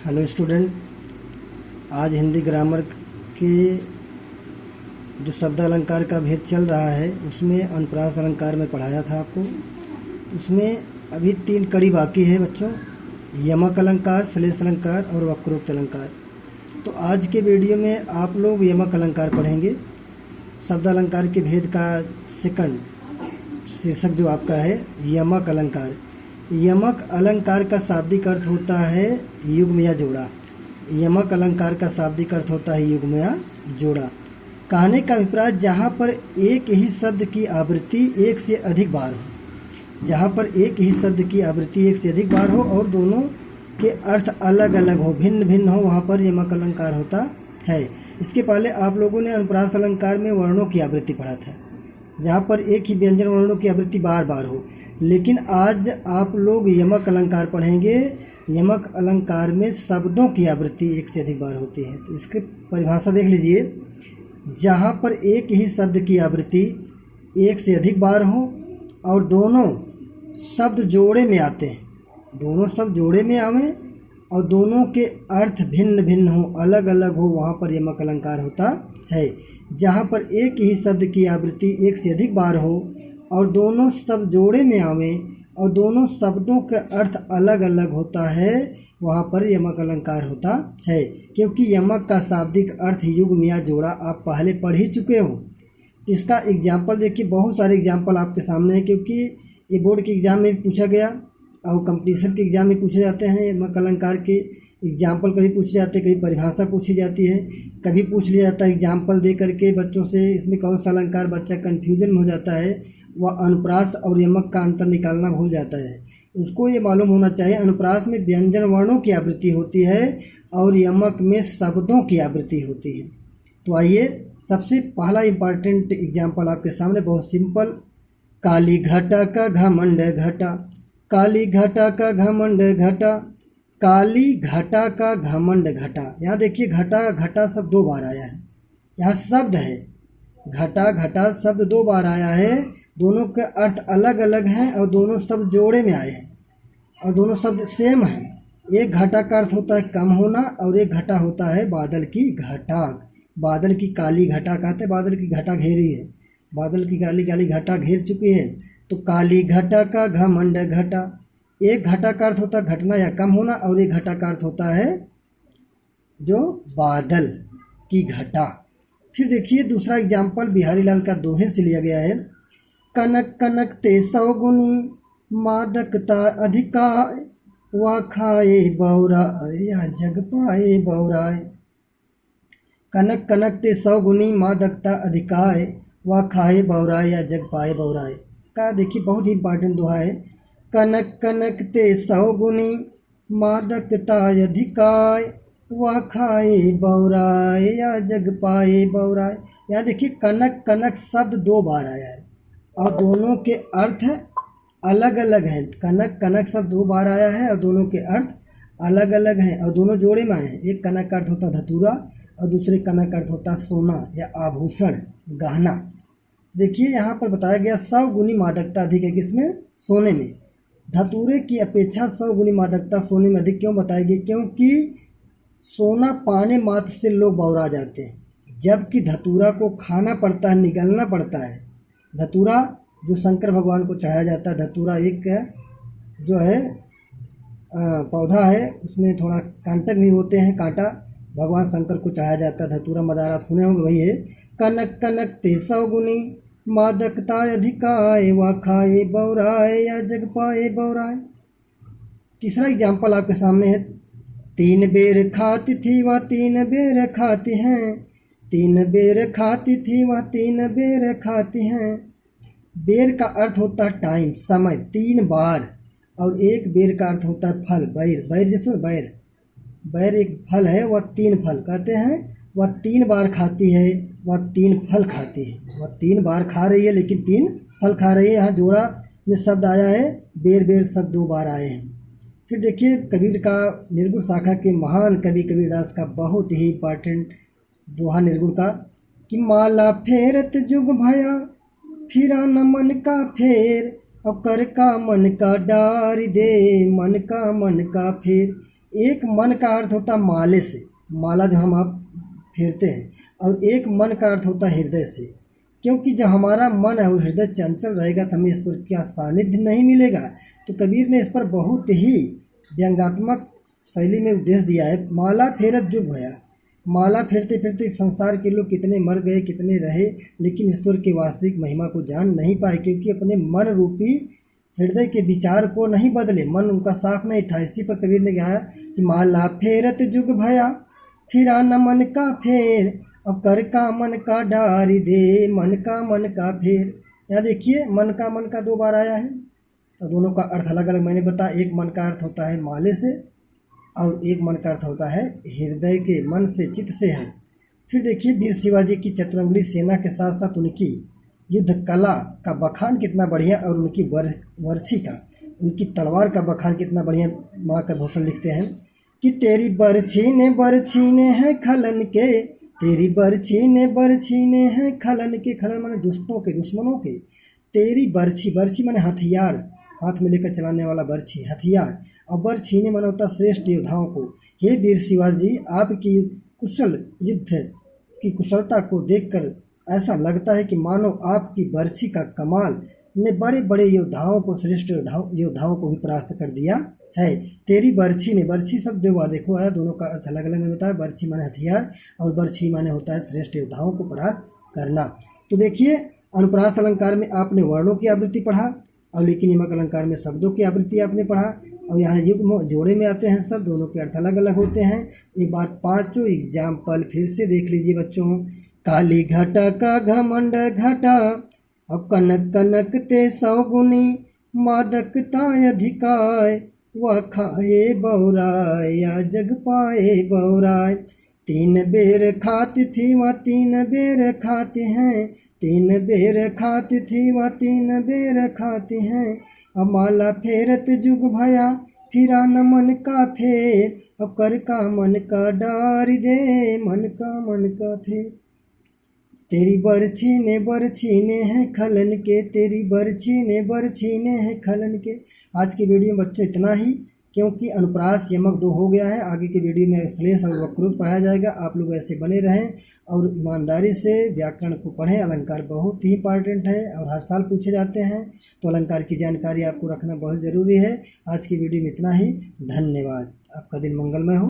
Hello student. आज Hindi grammar के जो शब्द अलंकार का भेद चल रहा है उसमें अनुप्रास अलंकार में पढ़ाया था आपको। उसमें अभी 3 कड़ी बाकी है बच्चों, यमक अलंकार, श्लेष अलंकार और वक्रोक्त अलंकार। तो आज के वीडियो में आप लोग यमक अलंकार पढ़ेंगे। शब्द अलंकार के भेद का सेकंड शीर्षक जो आपका है यमक अलंकार। यमक अलंकार का शाब्दिक अर्थ होता है युग्म या जोड़ा। यमक अलंकार का शाब्दिक अर्थ होता है युग्म या जोड़ा। कहने का अभिप्राय जहाँ पर एक ही शब्द की आवृत्ति एक से अधिक बार हो, जहाँ पर एक ही शब्द की आवृत्ति एक से अधिक बार हो और दोनों के अर्थ अलग अलग हो, भिन्न भिन्न हो, वहाँ पर यमक अलंकार होता है। इसके पहले आप लोगों ने अनुप्रास अलंकार में वर्णों की आवृत्ति पढ़ा था, जहाँ पर एक ही व्यंजन वर्णों की आवृत्ति बार बार हो। लेकिन आज आप लोग यमक अलंकार पढ़ेंगे। यमक अलंकार में शब्दों की आवृत्ति एक से अधिक बार होती है। तो इसकी परिभाषा देख लीजिए। जहाँ पर एक ही शब्द की आवृत्ति एक से अधिक बार हो और दोनों शब्द जोड़े में आते हैं, दोनों शब्द जोड़े में आवें और दोनों के अर्थ भिन्न भिन्न हो, अलग अलग हो, वहाँ पर यमक अलंकार होता है। जहाँ पर एक ही शब्द की आवृत्ति एक से अधिक बार हो और दोनों शब्द जोड़े में आवें और दोनों शब्दों का अर्थ अलग अलग होता है, वहाँ पर यमक अलंकार होता है। क्योंकि यमक का शाब्दिक अर्थ युग्म या जोड़ा आप पहले पढ़ ही चुके हो। इसका एग्जाम्पल देखिए, बहुत सारे एग्जाम्पल आपके सामने है, क्योंकि ये बोर्ड के एग्ज़ाम में भी पूछा गया और कंपटीशन के एग्ज़ाम में पूछे जाते हैं। यमक अलंकार के एग्जाम्पल कभी पूछे जाते हैं, कभी परिभाषा पूछी जाती है, कभी पूछ लिया जाता है एग्जाम्पल दे करके बच्चों से इसमें कौन सा अलंकार, बच्चा कन्फ्यूजन में हो जाता है, वह अनुप्रास और यमक का अंतर निकालना भूल जाता है। उसको ये मालूम होना चाहिए अनुप्रास में व्यंजन वर्णों की आवृत्ति होती है और यमक में शब्दों की आवृत्ति होती है। तो आइए, सबसे पहला इम्पॉर्टेंट एग्जाम्पल आपके सामने, बहुत सिंपल। काली घटा का घमंड घटा, काली घटा का घमंड घटा, काली घटा का घमंड घटा। यहाँ देखिए, घटा घटा शब्द 2 बार आया है। यहाँ शब्द है घटा घटा शब्द 2 बार आया है। दोनों के अर्थ अलग अलग हैं और दोनों शब्द जोड़े में आए हैं और दोनों शब्द सेम हैं। एक घटा का अर्थ होता है कम होना और एक घटा होता है बादल की घटा। बादल की काली घटा कहते हैं, बादल की घटा घेरी है, बादल की काली काली घटा घेर चुकी है। तो काली घटा का घमंड घटा, एक घटा का अर्थ होता है घटना या कम होना और एक घटा का अर्थ होता है जो बादल की घटा। फिर देखिए दूसरा एग्जाम्पल बिहारी लाल का दोहे से लिया गया है। कनक कनक ते 100 गुनी, मादकता अधिकाय, वा खाए बौराय या जग पाए बौराय। कनक कनक ते 100 गुनी, मादकता अधिकाय, वा खाए बौराय या जग पाए बौराय। इसका देखिए बहुत ही इंपॉर्टेंट दोहा है। कनक कनक ते 100 गुनी, मादकता अधिकाय, वा खाए बौराय या जग पाए बौराय। यहाँ देखिए कनक कनक शब्द 2 बार आया है और दोनों के अर्थ अलग अलग हैं। कनक कनक शब्द 2 बार आया है और दोनों के अर्थ अलग अलग हैं और दोनों जोड़े में आए हैं। एक कनक का अर्थ होता धतूरा और दूसरे कनक का अर्थ होता सोना या आभूषण, गहना। देखिए यहाँ पर बताया गया 100 गुनी मादकता अधिक है, किसमें? सोने में। धतूरे की अपेक्षा 100 गुनी मादकता सोने में अधिक क्यों बताई गई? क्योंकि सोना पाने मात्र से लोग बौरा जाते हैं, जबकि धतूरा को खाना पड़ता है, निगलना पड़ता है। धतूरा जो शंकर भगवान को चढ़ाया जाता है, धतूरा एक जो है पौधा है, उसमें थोड़ा कांटक भी होते हैं, कांटा भगवान शंकर को चढ़ाया जाता है। धतूरा मदार आप सुने होंगे, वही है। कनक कनक ते 100 गुनी, मादकता अधिकाय, वा खाए बौराय या जग पाए बौराय। तीसरा एग्जाम्पल आपके सामने है। 3 बेर खाती थी वह 3 बेर खाती हैं, 3 बेर खाती थी वह 3 बेर खाती हैं। बेर का अर्थ होता है टाइम, समय, 3 बार, और एक बेर का अर्थ होता है फल, बैर। बैर जैसे बैर, बैर एक फल है, वह 3 फल कहते हैं। वह 3 बार खाती है, वह 3 फल खाती है। वह 3 बार खा रही है लेकिन 3 फल खा रही है। यहाँ जोड़ा में शब्द आया है, बेर बेर शब्द 2 बार आए हैं। फिर देखिए कबीर का, निर्गुण शाखा के महान कवि कबीरदास का बहुत ही इम्पॉर्टेंट दोहा निर्गुण का, कि माला फेरत जुग भया, फिरा न मन का फेर, और कर का मन का डार दे, मन का फेर। एक मन का अर्थ होता है माले से, माला जो हम आप फेरते हैं, और एक मन का अर्थ होता है हृदय से। क्योंकि जब हमारा मन और हृदय चंचल रहेगा तो हमें ईश्वर का सानिध्य नहीं मिलेगा। तो कबीर ने इस पर बहुत ही व्यंग्यात्मक शैली में उपदेश दिया है। माला फेरत जुग भया, माला फेरते फेरते संसार के लोग कितने मर गए, कितने रहे, लेकिन ईश्वर की वास्तविक महिमा को जान नहीं पाए, क्योंकि अपने मन रूपी हृदय के विचार को नहीं बदले, मन उनका साफ नहीं था। इसी पर कबीर ने कहा कि माला फेरत जुग भया, फिरा न मन का फेर, और कर का मन का डारी दे, मन का फेर। यहाँ देखिए मन का 2 बार आया है, तो दोनों का अर्थ अलग अलग मैंने बताया। एक मन का अर्थ होता है माले से, और एक मन का अर्थ होता है हृदय के, मन से, चित्त से है। फिर देखिए वीर शिवाजी की चतुरंगड़ी सेना के साथ साथ उनकी युद्ध कला का बखान कितना बढ़िया, और उनकी बरछी का, उनकी तलवार का बखान कितना बढ़िया। माँ का भूषण लिखते हैं कि तेरी बरछी ने है खलन के, तेरी बरछी ने है खलन के, खलन माने दुष्टों के, दुश्मनों के। तेरी बरछी माने हथियार, हाथ में लेकर चलाने वाला बरछी हथियार, और बरछीने माने होता श्रेष्ठ योद्धाओं को। हे वीर शिवाजी, आपकी कुशल युद्ध की कुशलता को देखकर ऐसा लगता है कि मानो आपकी बरछी का कमाल ने बड़े बड़े योद्धाओं को, श्रेष्ठ योद्धाओं को भी परास्त कर दिया है। तेरी बरछी ने, बरछी शब्द हुआ देखो है, दोनों का अर्थ अलग अलग में बताया। बरछी माने हथियार, और बरछी माने होता है श्रेष्ठ योद्धाओं को परास्त करना। तो देखिए अनुप्रास अलंकार में आपने वर्णों की आवृत्ति पढ़ा, और लेकिन यमक अलंकार में शब्दों की आवृत्ति आपने पढ़ा, और यहाँ युग्म जोड़े में आते हैं सब, दोनों के अर्थ अलग अलग होते हैं। एक बार 5 एग्जाम्पल फिर से देख लीजिए बच्चों। काली घटा का घमंड घटा, और कनक कनक ते 100 गुनी, मादकता अधिकाय, वह खाए बौराय, या जग पाए बौराय। 3 बेर खाती थी वह 3 बेर खाती हैं, 3 बेर खाती थी वह 3 बेर खाती हैं। अब माला फेरत जुग भया, फिरा न मन का फेर, और कर का मन का डारी दे, मन का फेर। तेरी बरछी ने है खलन के, तेरी बरछी ने है खलन के। आज की वीडियो में बच्चों इतना ही, क्योंकि अनुप्रास यमक 2 हो गया है। आगे की वीडियो में श्लेष और वक्रोक्त पढ़ाया जाएगा। आप लोग ऐसे बने रहें और ईमानदारी से व्याकरण को पढ़ें। अलंकार बहुत ही इंपॉर्टेंट है और हर साल पूछे जाते हैं, तो अलंकार की जानकारी आपको रखना बहुत ज़रूरी है। आज की वीडियो में इतना ही, धन्यवाद। आपका दिन मंगलमय हो।